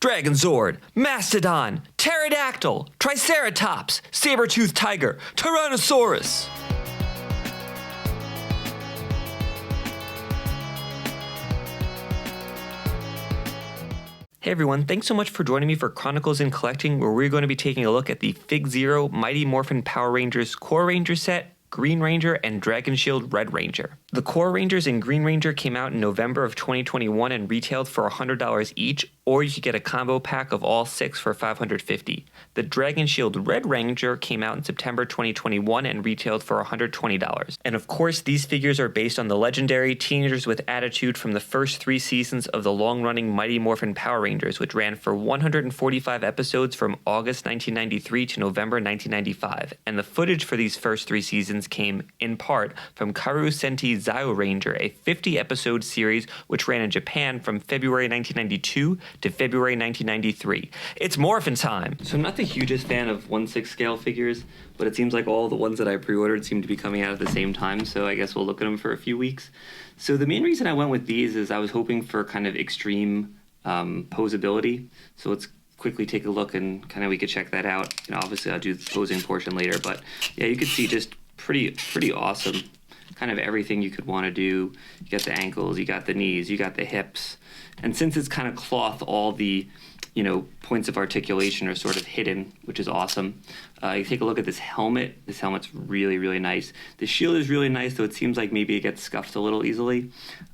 Dragonzord, Mastodon, Pterodactyl, Triceratops, Saber-toothed Tiger, Tyrannosaurus. Hey everyone, thanks so much for joining me for Chronicles and Collecting, where we're going to be taking a look at the FigZero Mighty Morphin Power Rangers Core Ranger set, Green Ranger, and Dragon Shield Red Ranger. The Core Rangers and Green Ranger came out in November of 2021 and retailed for $100 each, or you could get a combo pack of all 6 for $550. The Dragon Shield Red Ranger came out in September 2021 and retailed for $120. And of course, these figures are based on the legendary Teenagers with Attitude from the first 3 seasons of the long-running Mighty Morphin Power Rangers, which ran for 145 episodes from August 1993 to November 1995. And the footage for these first 3 seasons came, in part, from Karu Senti's Zio Ranger, a 50-episode series which ran in Japan from February 1992 to February 1993. It's Morphin time! So I'm not the hugest fan of 1/6 scale figures, but it seems like all the ones that I pre-ordered seem to be coming out at the same time, so I guess we'll look at them for a few weeks. So the main reason I went with these is I was hoping for kind of extreme posability. So let's quickly take a look and kind of we could check that out. You know, obviously I'll do the posing portion later, but yeah, you can see just pretty awesome. Kind of everything you could want to do. You got the ankles, you got the knees, you got the hips. And since it's kind of cloth, all the, you know, points of articulation are sort of hidden, which is awesome. You take a look at this helmet. This helmet's really nice. The shield is really nice, though it seems like maybe it gets scuffed a little easily.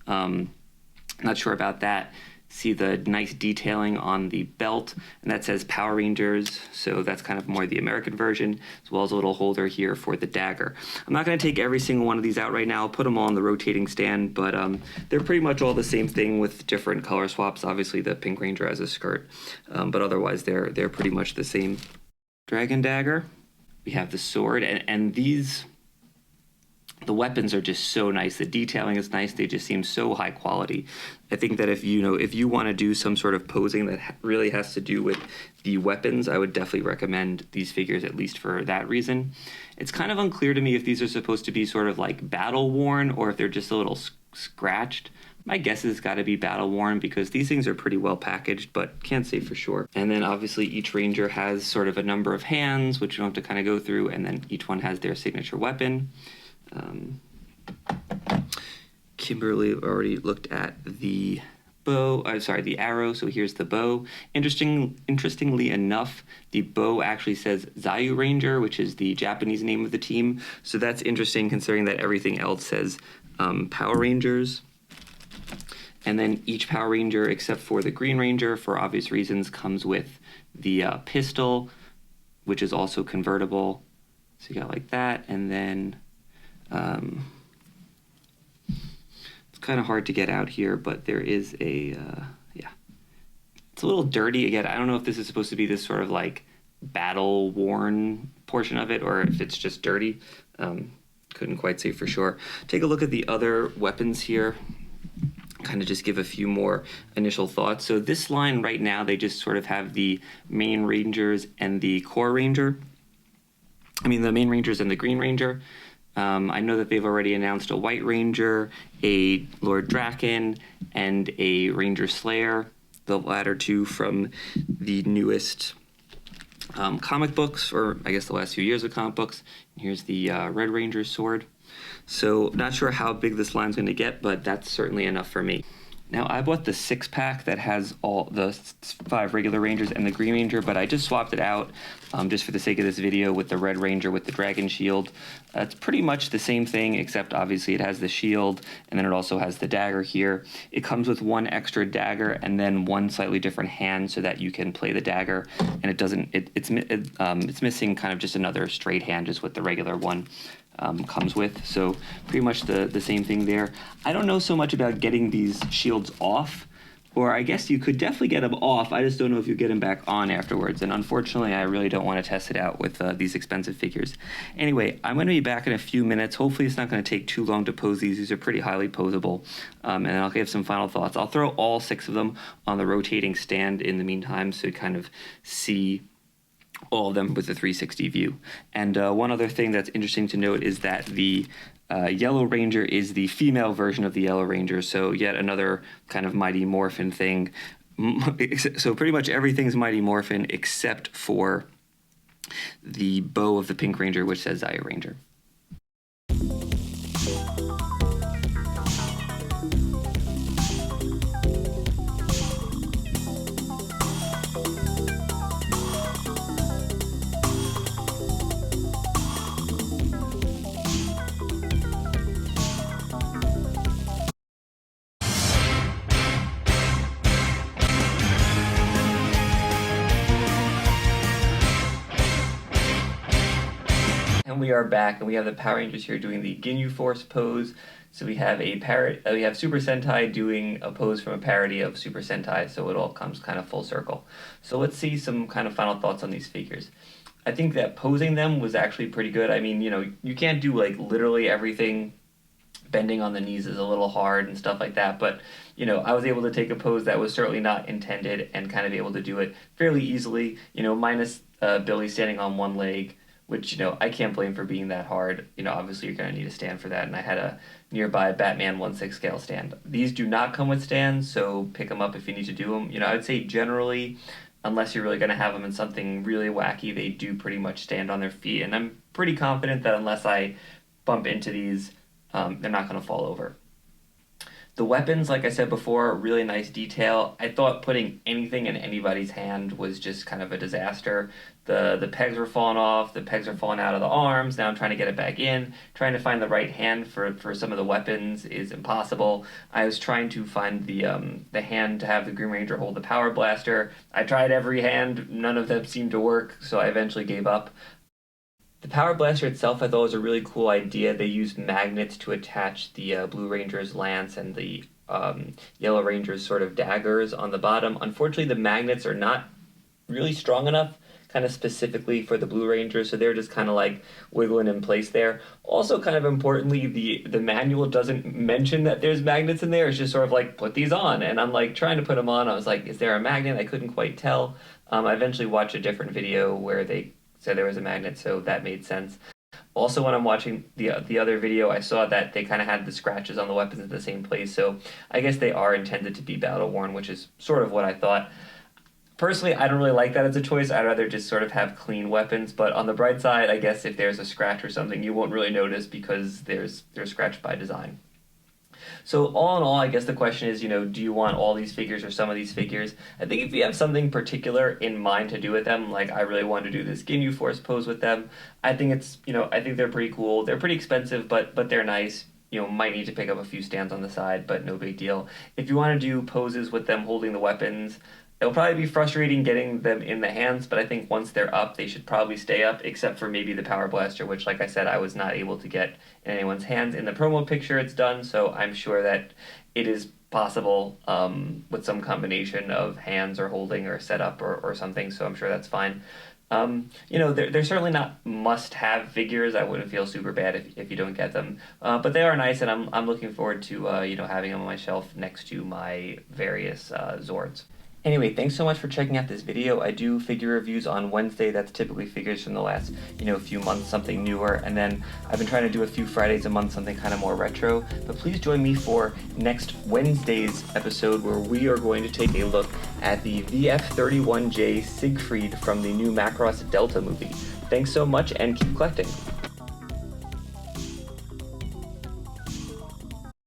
Not sure about that. See the nice detailing on the belt, and that says Power Rangers, so that's kind of more the American version, as well as a little holder here for the dagger. I'm not going to take every single one of these out right now. I'll put them all on the rotating stand, but they're pretty much all the same thing with different color swaps. Obviously, the Pink Ranger has a skirt, but otherwise they're pretty much the same. Dragon dagger. We have the sword, and these. The weapons are just so nice. The detailing is nice. They just seem so high quality. I think that if you want to do some sort of posing that really has to do with the weapons, I would definitely recommend these figures, at least for that reason. It's kind of unclear to me if these are supposed to be sort of like battle worn or if they're just a little scratched. My guess is got to be battle worn because these things are pretty well packaged, but can't say for sure. And then obviously each Ranger has sort of a number of hands, which you don't have to kind of go through, and then each one has their signature weapon. Kimberly already looked at the bow. The arrow. So here's the bow. Interestingly enough, the bow actually says Zio Ranger, which is the Japanese name of the team. So that's interesting considering that everything else says Power Rangers. And then each Power Ranger, except for the Green Ranger, for obvious reasons, comes with the pistol, which is also convertible. So you got like that, and then it's kind of hard to get out here, but there is a, yeah. It's a little dirty. Again, I don't know if this is supposed to be this sort of like battle-worn portion of it or if it's just dirty. Couldn't quite say for sure. Take a look at the other weapons here. Kind of just give a few more initial thoughts. So this line right now, they just sort of have the main Rangers and the Core Ranger. I mean, the main Rangers and the Green Ranger. I know that they've already announced a White Ranger, a Lord Draken, and a Ranger Slayer, the latter two from the newest comic books, or I guess the last few years of comic books. Here's the Red Ranger sword. So not sure how big this line's going to get, but that's certainly enough for me. Now, I bought the 6-pack that has all the 5 regular Rangers and the Green Ranger, but I just swapped it out just for the sake of this video with the Red Ranger with the Dragon Shield. It's pretty much the same thing, except obviously it has the shield, and then it also has the dagger here. It comes with 1 extra dagger and then 1 slightly different hand so that you can play the dagger, and it's missing kind of just another straight hand just with the regular one. Comes with, so pretty much the same thing there. I don't know so much about getting these shields off, or I guess you could definitely get them off. I just don't know if you get them back on afterwards, and unfortunately I really don't want to test it out with these expensive figures. Anyway, I'm going to be back in a few minutes. Hopefully it's not going to take too long to pose these. These are pretty highly posable, and I'll give some final thoughts. I'll throw all 6 of them on the rotating stand in the meantime so you kind of see all of them with a 360 view. And one other thing that's interesting to note is that the Yellow Ranger is the female version of the Yellow Ranger, so yet another kind of Mighty Morphin thing. So pretty much everything's Mighty Morphin except for the bow of the Pink Ranger, which says Zaya Ranger. And we are back, and we have the Power Rangers here doing the Ginyu Force pose. So we have we have Super Sentai doing a pose from a parody of Super Sentai, so it all comes kind of full circle. So let's see some kind of final thoughts on these figures. I think that posing them was actually pretty good. I mean, you can't do like literally everything. Bending on the knees is a little hard and stuff like that, but I was able to take a pose that was certainly not intended and kind of be able to do it fairly easily, minus Billy standing on one leg, which, I can't blame for being that hard. Obviously you're going to need a stand for that, and I had a nearby Batman 1/6 scale stand. These do not come with stands, so pick them up if you need to do them. I would say generally, unless you're really going to have them in something really wacky, they do pretty much stand on their feet, and I'm pretty confident that unless I bump into these, they're not going to fall over. The weapons, like I said before, really nice detail. I thought putting anything in anybody's hand was just kind of a disaster. The pegs were falling off, the pegs are falling out of the arms. Now I'm trying to get it back in. Trying to find the right hand for some of the weapons is impossible. I was trying to find the hand to have the Green Ranger hold the power blaster. I tried every hand, none of them seemed to work, so I eventually gave up. The Power Blaster itself I thought was a really cool idea. They used magnets to attach the Blue Ranger's lance and the Yellow Ranger's sort of daggers on the bottom. Unfortunately, the magnets are not really strong enough, kind of specifically for the Blue Ranger, so they're just kind of like wiggling in place there. Also, kind of importantly, the manual doesn't mention that there's magnets in there. It's just sort of like, put these on, and I'm like trying to put them on. I was like, is there a magnet? I couldn't quite tell. I eventually watched a different video where they said there was a magnet, so that made sense. Also, when I'm watching the other video, I saw that they kind of had the scratches on the weapons at the same place, so I guess they are intended to be battle-worn, which is sort of what I thought. Personally, I don't really like that as a choice. I'd rather just sort of have clean weapons, but on the bright side, I guess if there's a scratch or something, you won't really notice because they're scratched by design. So all in all, I guess the question is, do you want all these figures or some of these figures? I think if you have something particular in mind to do with them, like I really want to do this Ginyu Force pose with them, I think it's, I think they're pretty cool. They're pretty expensive, but they're nice. Might need to pick up a few stands on the side, but no big deal. If you want to do poses with them holding the weapons, it'll probably be frustrating getting them in the hands, but I think once they're up, they should probably stay up, except for maybe the Power Blaster, which, like I said, I was not able to get in anyone's hands. In the promo picture, it's done, so I'm sure that it is possible with some combination of hands or holding or setup or something, so I'm sure that's fine. They're certainly not must-have figures. I wouldn't feel super bad if you don't get them, but they are nice, and I'm looking forward to having them on my shelf next to my various Zords. Anyway, thanks so much for checking out this video. I do figure reviews on Wednesday. That's typically figures from the last, few months, something newer. And then I've been trying to do a few Fridays a month, something kind of more retro. But please join me for next Wednesday's episode where we are going to take a look at the VF-31J Siegfried from the new Macross Delta movie. Thanks so much and keep collecting.